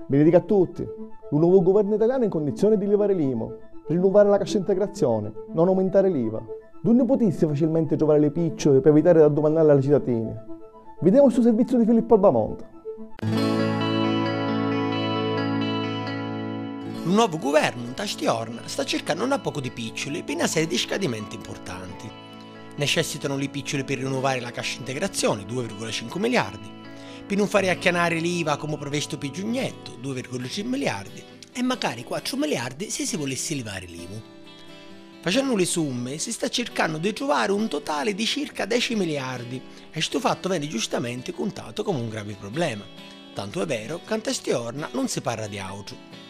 Benedica a tutti. Un nuovo governo italiano è in condizione di levare l'IMU, rinnovare la cassa integrazione, non aumentare l'IVA. Non potesse facilmente trovare le picciole per evitare di addomandarle alle cittadine. Vediamo il suo servizio di Filippo Albamonte. Il nuovo governo in Tastiorna sta cercando un poco di piccioli per una serie di scadimenti importanti. Necessitano le picciole per rinnovare la cassa integrazione, 2,5 miliardi, per non fare acchianare l'IVA come previsto per giugnetto, 2,5 miliardi, e magari 4 miliardi se si volesse levare l'IMU. Facendo le somme si sta cercando di trovare un totale di circa 10 miliardi e questo fatto viene giustamente contato come un grave problema. Tanto è vero che a Tastiorna non si parla di altro.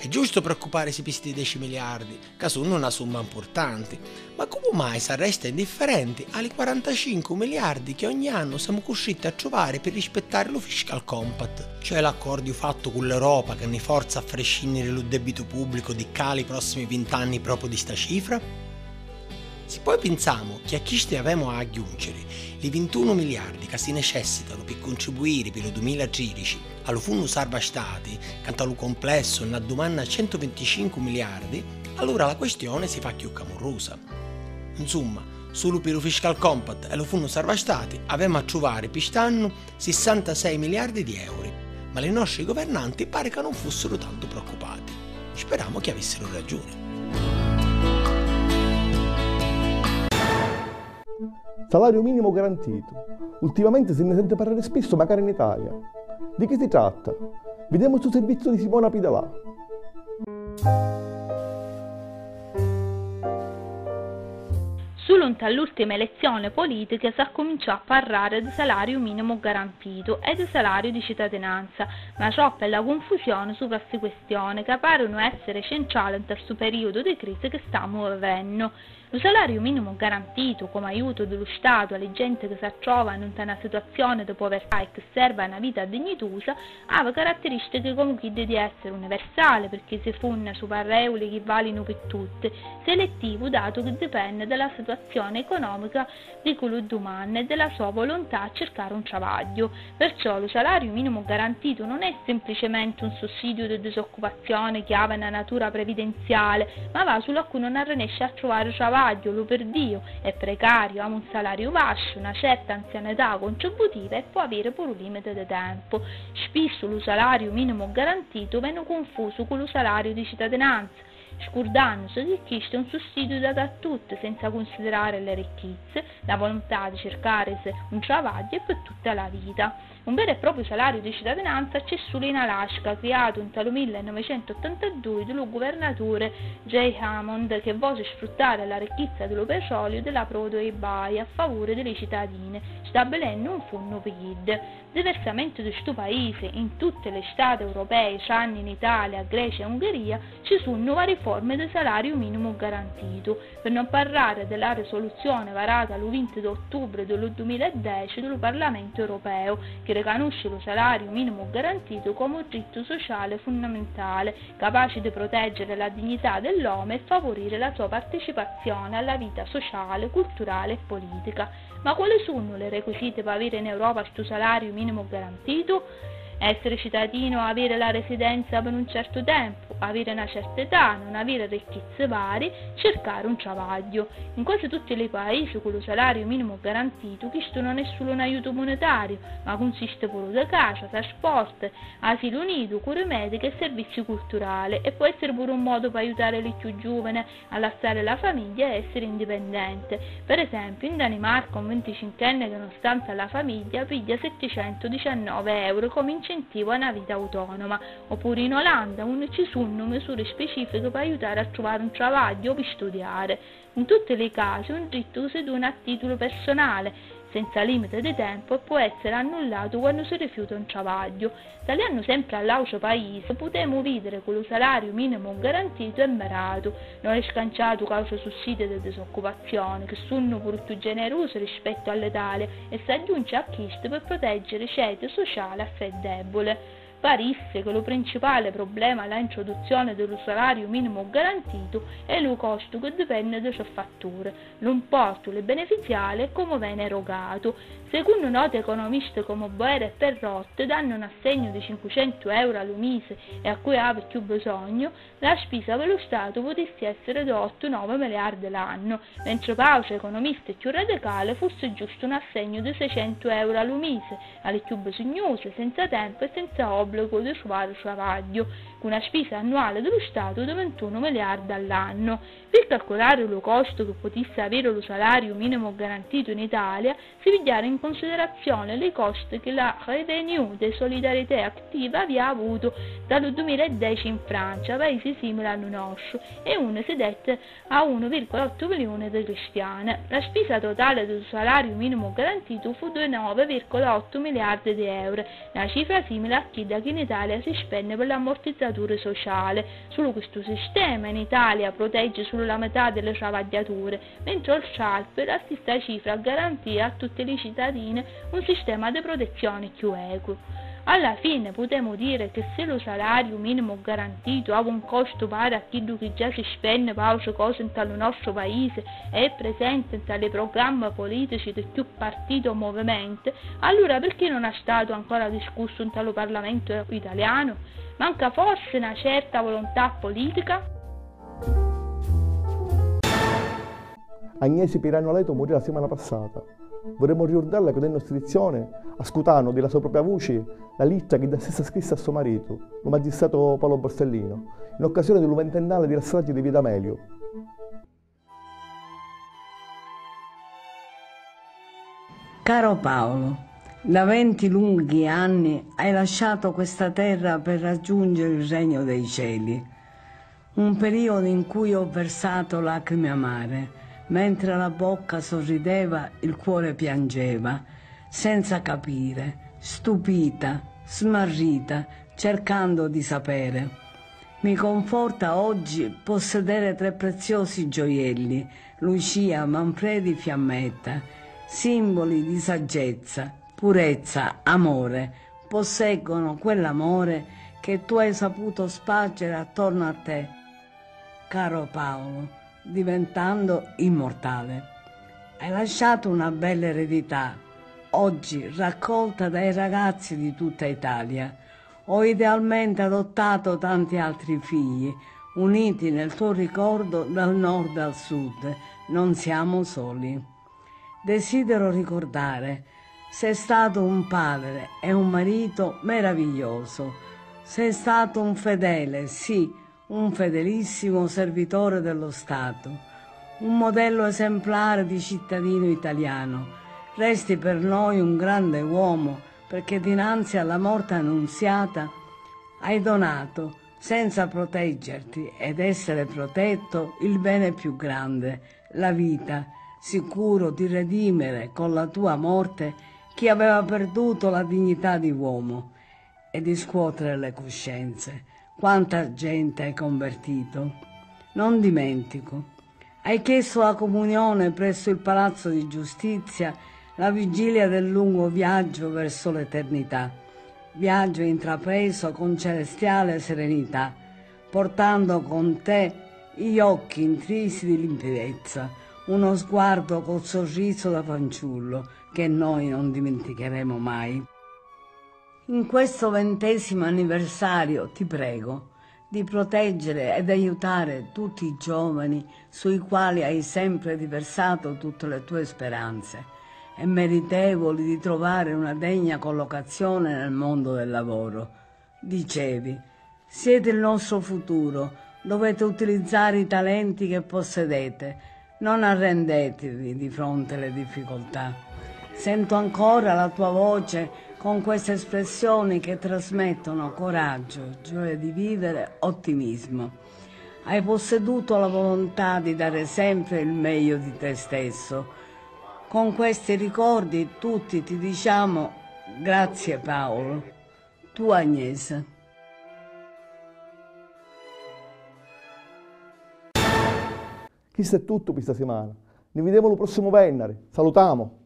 È giusto preoccuparsi per questi 10 miliardi, che sono una somma importante, ma come mai si resta indifferenti ai 45 miliardi che ogni anno siamo costretti a trovare per rispettare lo fiscal compact, cioè l'accordo fatto con l'Europa che ne forza a far scendere lo debito pubblico di cali i prossimi 20 anni proprio di sta cifra? Se poi pensiamo che a chi stiamo a aggiungere i 21 miliardi che si necessitano per contribuire per il 2013 allo fondo salva stati, che allo complesso ne domanda 125 miliardi, allora la questione si fa più camorrosa. Insomma, solo per il fiscal compact e lo fondo salva stati abbiamo a trovare per quest'anno 66 miliardi di euro, ma le nostre governanti pare che non fossero tanto preoccupati. Speriamo che avessero ragione. Salario minimo garantito. Ultimamente se ne sente parlare spesso, magari in Italia. Di che si tratta? Vediamo il suo servizio di Simona Pidalà. Solo all'ultima elezione politica si cominciò a parlare di salario minimo garantito e di salario di cittadinanza, ma troppa è la confusione su queste questioni che paiono essere centrali in questo periodo di crisi che stiamo vivendo. Il salario minimo garantito come aiuto dello Stato alle gente che si trova in una situazione di povertà e che serve a una vita dignitosa ha caratteristiche come quelle di essere universale perché si fonda su regole che valgono per tutti, selettivo dato che dipende dalla situazione economica di quello domani e della sua volontà a cercare un travaglio. Perciò il salario minimo garantito non è semplicemente un sussidio di disoccupazione che ha una natura previdenziale, ma va sulla cui non riesce a trovare travaglio, lo per Dio, è precario, ha un salario basso, una certa anzianità contributiva e può avere pure un limite di tempo. Spesso il salario minimo garantito viene confuso con il salario di cittadinanza, scordandosi che questo è un sussidio dato a tutti senza considerare le ricchezze, la volontà di cercare un travaglio e per tutta la vita. Un vero e proprio salario di cittadinanza c'è solo in Alaska, creato nel 1982 dal governatore Jay Hammond, che vuole sfruttare la ricchezza dello petrolio e della prodo e baia a favore delle cittadine, stabilendo un fondo per id. Diversamente da questo paese, in tutte le stati europee, tranne in Italia, Grecia e Ungheria, ci sono varie forme di salario minimo garantito, per non parlare della risoluzione varata il 20 ottobre del 2010 del Parlamento europeo, che riconosce lo salario minimo garantito come un diritto sociale fondamentale, capace di proteggere la dignità dell'uomo e favorire la sua partecipazione alla vita sociale, culturale e politica. Ma quali sono le requisite per avere in Europa questo salario minimo garantito? Essere cittadino, avere la residenza per un certo tempo, avere una certa età, non avere ricchezze varie, cercare un travaglio. In quasi tutti i paesi con lo salario minimo garantito questo non è solo un aiuto monetario, ma consiste pure da casa, trasporto, asilo nido, cure mediche e servizi culturali, e può essere pure un modo per aiutare le più giovani a lasciare la famiglia e essere indipendente. Per esempio in Danimarca un 25enne che non sta alla famiglia piglia 719 euro come incentivo a una vita autonoma, oppure in Olanda ci sono misure specifiche per aiutare a trovare un travaglio o per studiare. In tutti i casi un diritto si dona a titolo personale, senza limite di tempo, e può essere annullato quando si rifiuta un travaglio. Tagliando sempre all'altro paese, potremo vedere che lo salario minimo garantito è merato, non è scanciato causa sussidi di disoccupazione, che sono pure più generosi rispetto all'Italia, e si aggiunge a questo per proteggere ceti sociali assai deboli. parisse che il principale problema all'introduzione del salario minimo garantito è il costo che dipende da fattore, l'importo, le beneficiali e come viene erogato. Secondo note economisti come Boera e Perrotte danno un assegno di 500 euro al mese e a cui ha più bisogno, la spesa per lo Stato potesse essere di 8-9 miliardi l'anno, mentre Pauce, economista più radicale, fosse giusto un assegno di 600 euro al mese, alle più bisognose, senza tempo e senza obbligo di trovare travaglio, con una spesa annuale dello Stato di 21 miliardi all'anno. Per calcolare il costo che potesse avere lo salario minimo garantito in Italia, si pigliare in considerazione le costi che la Revenu de Solidarité Active aveva avuto dal 2010 in Francia, paesi simili al nostro, e uno si dette a 1,8 milioni di cristiane. La spesa totale del salario minimo garantito fu di 9,8 miliardi di euro, una cifra simile a quella che in Italia si spende per l'ammortizzatore sociale. Solo questo sistema in Italia protegge solo la metà delle travagliature, mentre il SHARP la stessa cifra garantisce a tutte le cittadine un sistema di protezione più equo. Alla fine potremmo dire che se lo salario minimo garantito ha un costo pari a quello che già si spende per altre cose nel nostro paese e è presente nei programmi politici di più partiti o movimenti, allora perché non è stato ancora discusso nel Parlamento italiano? Manca forse una certa volontà politica? Agnese Pirano Leto morì la settimana passata. Vorremmo ricordarla che nella nostra edizione ascoltano della sua propria voce la lettera che da stessa scrisse a suo marito, il magistrato Paolo Borsellino, in occasione del ventennale della strage di Via D'Amelio. Caro Paolo, da 20 lunghi anni hai lasciato questa terra per raggiungere il regno dei cieli. Un periodo in cui ho versato lacrime amare, mentre la bocca sorrideva, il cuore piangeva, senza capire, stupita, smarrita, cercando di sapere. Mi conforta oggi possedere 3 preziosi gioielli, Lucia, Manfredi, Fiammetta, simboli di saggezza, purezza, amore, posseggono quell'amore che tu hai saputo spargere attorno a te, caro Paolo, diventando immortale. Hai lasciato una bella eredità, oggi raccolta dai ragazzi di tutta Italia. Ho idealmente adottato tanti altri figli, uniti nel tuo ricordo dal nord al sud. Non siamo soli. Desidero ricordare, sei stato un padre e un marito meraviglioso. Sei stato un fedele, sì, un fedelissimo servitore dello Stato, un modello esemplare di cittadino italiano. Resti per noi un grande uomo, perché dinanzi alla morte annunziata hai donato, senza proteggerti ed essere protetto, il bene più grande, la vita, sicuro di redimere con la tua morte chi aveva perduto la dignità di uomo e di scuotere le coscienze. Quanta gente hai convertito. Non dimentico. Hai chiesto la comunione presso il Palazzo di Giustizia la vigilia del lungo viaggio verso l'eternità. Viaggio intrapreso con celestiale serenità, portando con te gli occhi intrisi di limpidezza, uno sguardo col sorriso da fanciullo che noi non dimenticheremo mai. In questo 20° anniversario ti prego di proteggere ed aiutare tutti i giovani sui quali hai sempre riversato tutte le tue speranze e meritevoli di trovare una degna collocazione nel mondo del lavoro. Dicevi, siete il nostro futuro, dovete utilizzare i talenti che possedete, non arrendetevi di fronte alle difficoltà. Sento ancora la tua voce con queste espressioni che trasmettono coraggio, gioia di vivere, ottimismo. Hai posseduto la volontà di dare sempre il meglio di te stesso. Con questi ricordi tutti ti diciamo grazie Paolo. Tua Agnese. Questo è tutto per questa settimana. Ne vediamo lo prossimo venerdì. Salutiamo!